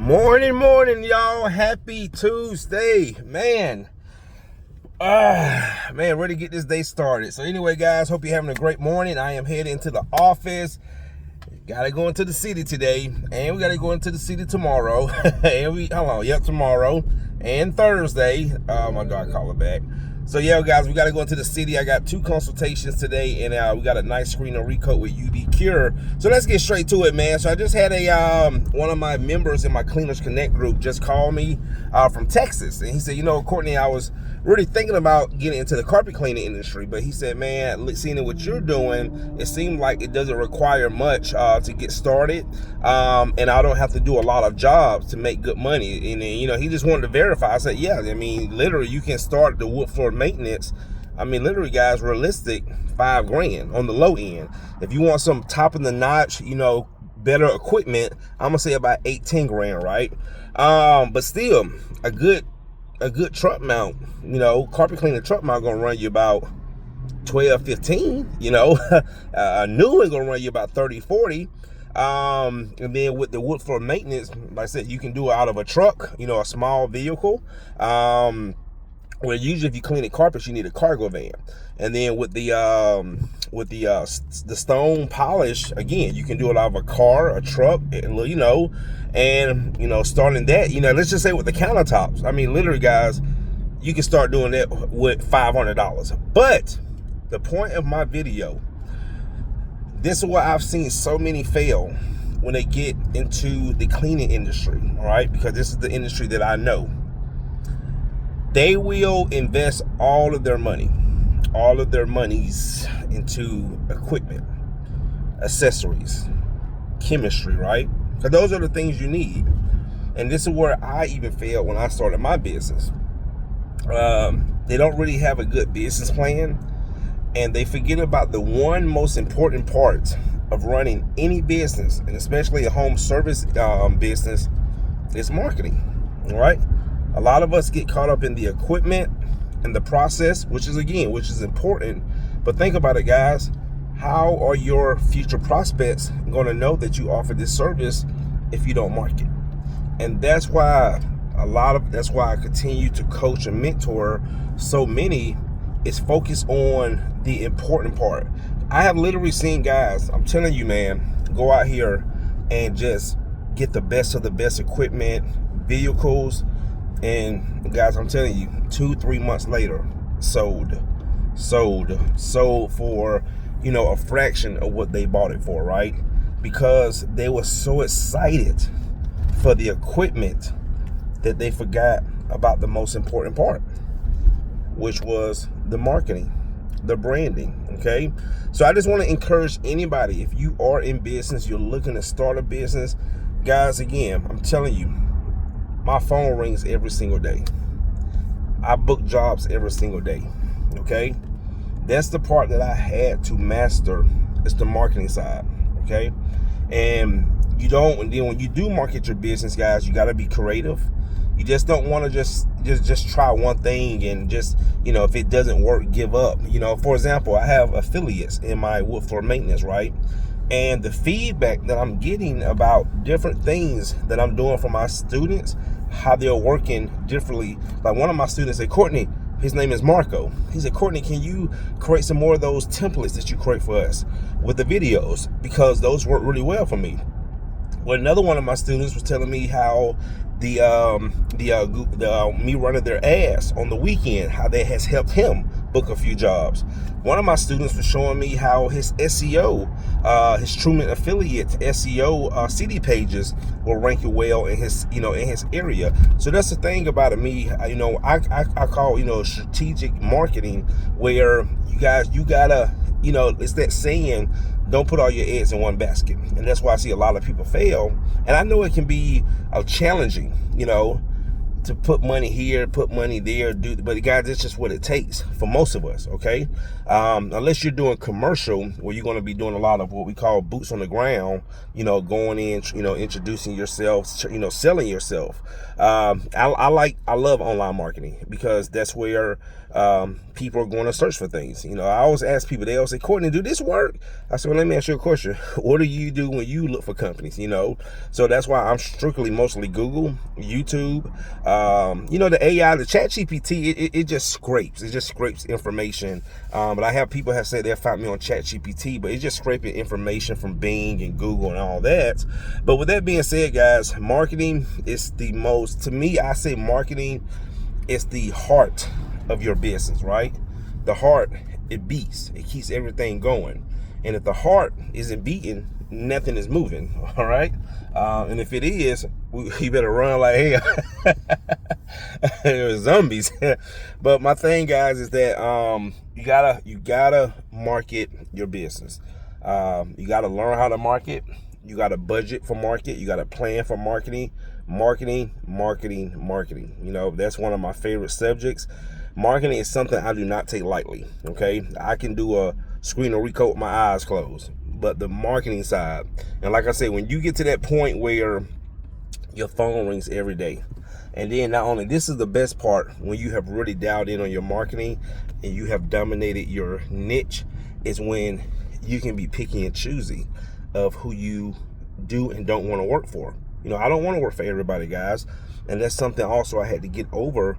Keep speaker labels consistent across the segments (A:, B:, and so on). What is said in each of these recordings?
A: Morning, y'all. Happy Tuesday, man. Ready to get this day started. So anyway, guys, hope you're having a great morning. I am heading to the office. Gotta go into the city today, and we gotta go into the city tomorrow. Tomorrow and Thursday. My dog called it back. So yeah, guys, we gotta go into the city. I got 2 consultations today, and we got a nice screen and recoat with UD Cure. So let's get straight to it, man. So I just had one of my members in my Cleaners Connect group just call me from Texas, and he said, Courtney, I was really thinking about getting into the carpet cleaning industry, but he said, man, seeing what you're doing, it seemed like it doesn't require much to get started, and I don't have to do a lot of jobs to make good money. And then, he just wanted to verify. I said, yeah, literally you can start the wood floor maintenance. Literally, guys, realistic, $5,000 on the low end. If you want some top of the notch, better equipment, I'm gonna say about $8-10 right? But still, a good truck mount, carpet cleaner truck mount gonna run you about $12-15. A new one gonna run you about $30-40. And then with the wood floor maintenance, like I said, you can do it out of a truck, a small vehicle. Where usually if you clean the carpets, you need a cargo van. And then with the stone polish, again, you can do it out of a car, a truck, and starting that, let's just say with the countertops. Literally, guys, you can start doing that with $500. But the point of my video, this is why I've seen so many fail when they get into the cleaning industry, all right? Because this is the industry that I know. They will invest all of their monies into equipment, accessories, chemistry, right? Because those are the things you need. And this is where I even failed when I started my business. They don't really have a good business plan, and they forget about the one most important part of running any business, and especially a home service business, is marketing, all right? A lot of us get caught up in the equipment and the process, which is important. But think about it, guys. How are your future prospects going to know that you offer this service if you don't market? And that's why I continue to coach and mentor so many, is focus on the important part. I have literally seen guys, I'm telling you, man, go out here and just get the best of the best equipment, vehicles, and guys, I'm telling you, 2-3 months later, sold for, a fraction of what they bought it for, right? Because they were so excited for the equipment that they forgot about the most important part, which was the marketing, the branding, okay? So I just want to encourage anybody, if you are in business, you're looking to start a business, guys, again, I'm telling you, my phone rings every single day. I book jobs every single day, okay? That's the part that I had to master, is the marketing side, okay? And then when you do market your business, guys, you gotta be creative. You just don't wanna just try one thing and just, if it doesn't work, give up. For example, I have affiliates in my wood floor maintenance, right? And the feedback that I'm getting about different things that I'm doing for my students, how they're working differently. Like one of my students said, Courtney, his name is Marco. He said, Courtney, can you create some more of those templates that you create for us with the videos? Because those work really well for me. Well, another one of my students was telling me how me running their ads on the weekend, how that has helped him book a few jobs. One of my students was showing me how his SEO, his Truman affiliate SEO CD pages were ranking well in his area. So that's the thing about it. I call strategic marketing, where you gotta it's that saying, don't put all your eggs in one basket. And that's why I see a lot of people fail. And I know it can be challenging, to put money here, put money there, but guys, it's just what it takes for most of us, okay? Unless you're doing commercial, where you're going to be doing a lot of what we call boots on the ground, going in, introducing yourself, selling yourself. I love online marketing, because that's where people are going to search for things. I always ask people, they always say, Courtney, do this work? I said, well, let me ask you a question. What do you do when you look for companies? So that's why I'm strictly mostly Google, YouTube. The AI, the chat GPT, it just scrapes information. But I have people have said they'll find me on chat GPT, but it's just scraping information from Bing and Google and all that. But with that being said, guys, marketing is to me, I say marketing is the heart of your business, right? The heart, it beats, it keeps everything going. And if the heart isn't beating, nothing is moving, all right? And if it is, you better run like hell. There's zombies. But my thing, guys, is that you gotta market your business. You gotta learn how to market. You gotta budget for market. You gotta plan for marketing. Marketing. That's one of my favorite subjects. Marketing is something I do not take lightly, okay? I can do a screen or recoat with my eyes closed, but the marketing side, and like I said, when you get to that point where your phone rings every day, and then not only, this is the best part, when you have really dialed in on your marketing and you have dominated your niche, is when you can be picky and choosy of who you do and don't want to work for. I don't want to work for everybody, guys, and that's something also I had to get over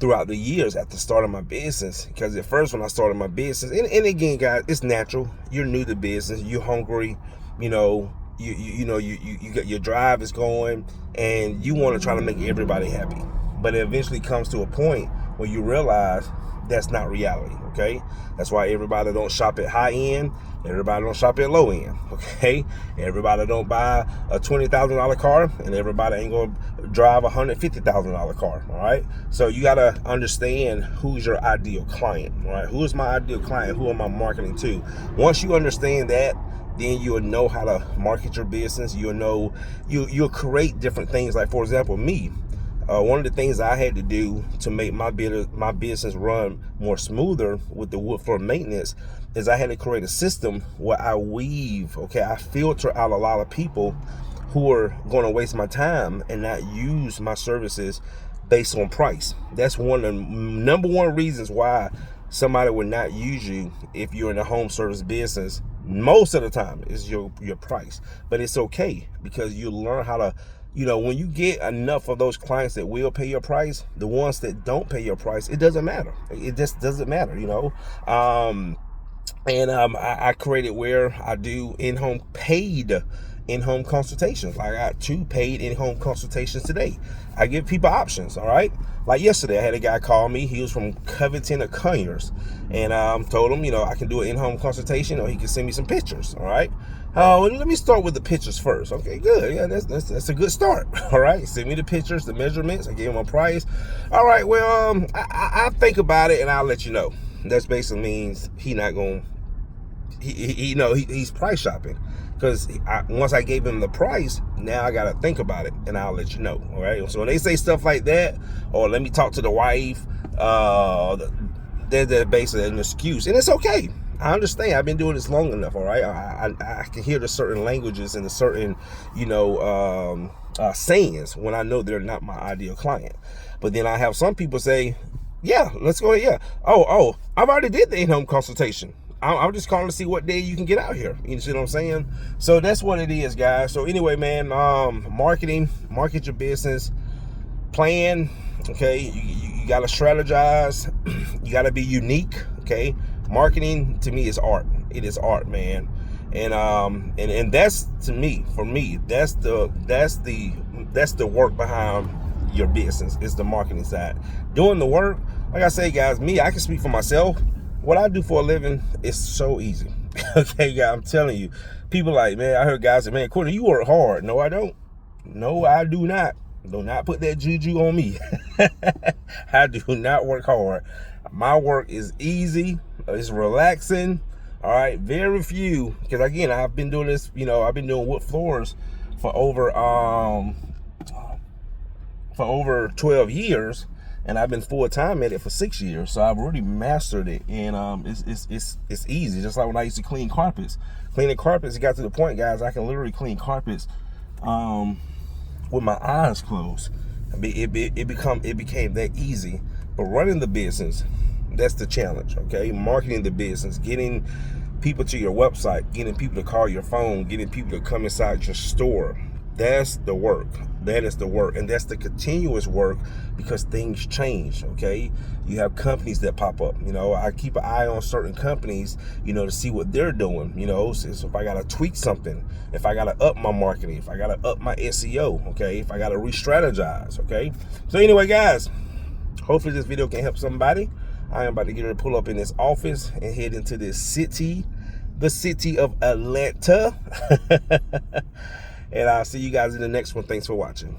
A: throughout the years at the start of my business. Because at first, when I started my business, and again, guys, it's natural. You're new to business. You're hungry. You got your drive is going, and you want to try to make everybody happy. But it eventually comes to a point where you realize that's not reality. Okay, that's why everybody don't shop at high end. Everybody don't shop at low end. Okay, everybody don't buy a $20,000 car, and everybody ain't gonna drive a $150,000 car. All right, so you gotta understand who's your ideal client. All right, who is my ideal client? Who am I marketing to? Once you understand that, then you'll know how to market your business. You'll create different things. Like, for example, me. One of the things I had to do to make my business run more smoother with the wood floor maintenance is I had to create a system where I filter out a lot of people who are going to waste my time and not use my services based on price. That's one of the number one reasons why somebody would not use you if you're in a home service business. Most of the time is your price, but it's okay, because you learn how to, when you get enough of those clients that will pay your price, the ones that don't pay your price, it doesn't matter. It just doesn't matter, I created where I do paid in-home consultations. Like, I got 2 paid in-home consultations today. I give people options, all right? Like yesterday, I had a guy call me. He was from Covington or Conyers, and told him, I can do an in-home consultation, or he can send me some pictures, all right? Well, let me start with the pictures first. Okay, good. Yeah, that's a good start. All right, send me the pictures, the measurements. I gave him a price. All right, well, I think about it and I'll let you know. That basically means he's price shopping, because once I gave him the price, now I gotta think about it and I'll let you know. All right. So when they say stuff like that, or let me talk to the wife, they're basically an excuse, and it's okay. I understand. I've been doing this long enough. All right. I can hear the certain languages and the certain, sayings when I know they're not my ideal client. But then I have some people say, yeah, let's go. Yeah. Oh, I've already did the in-home consultation. I'm just calling to see what day you can get out here. You see what I'm saying? So that's what it is, guys. So anyway, man, market your business, plan. Okay, you got to strategize. You got to be unique. Okay, marketing to me is art. It is art, man. And that's, to me, for me, that's the work behind your business. It's the marketing side. Doing the work, like I say, guys, I can speak for myself. What I do for a living is so easy. Okay, guys, I'm telling you. People like, man, I heard guys say, man, Courtney, you work hard. No, I don't. No, I do not. Do not put that juju on me. I do not work hard. My work is easy. It's relaxing. All right, very few. Because again, I've been doing this. I've been doing wood floors for over for over 12 years, and I've been full-time at it for 6 years. So I've really mastered it, and it's easy. Just like when I used to clean carpets. Cleaning carpets, it got to the point, guys, I can literally clean carpets with my eyes closed. It became that easy. But running the business, that's the challenge, okay? Marketing the business, getting people to your website, getting people to call your phone, getting people to come inside your store. That's the work. That is the work. And that's the continuous work, because things change, okay? You have companies that pop up. You know, I keep an eye on certain companies, you know, to see what they're doing. You know, so if I got to tweak something, if I got to up my marketing, if I got to up my SEO, okay? If I got to re-strategize, okay? So anyway, guys, hopefully this video can help somebody. I am about to get ready to pull up in this office and head into this city, the city of Atlanta. And I'll see you guys in the next one. Thanks for watching.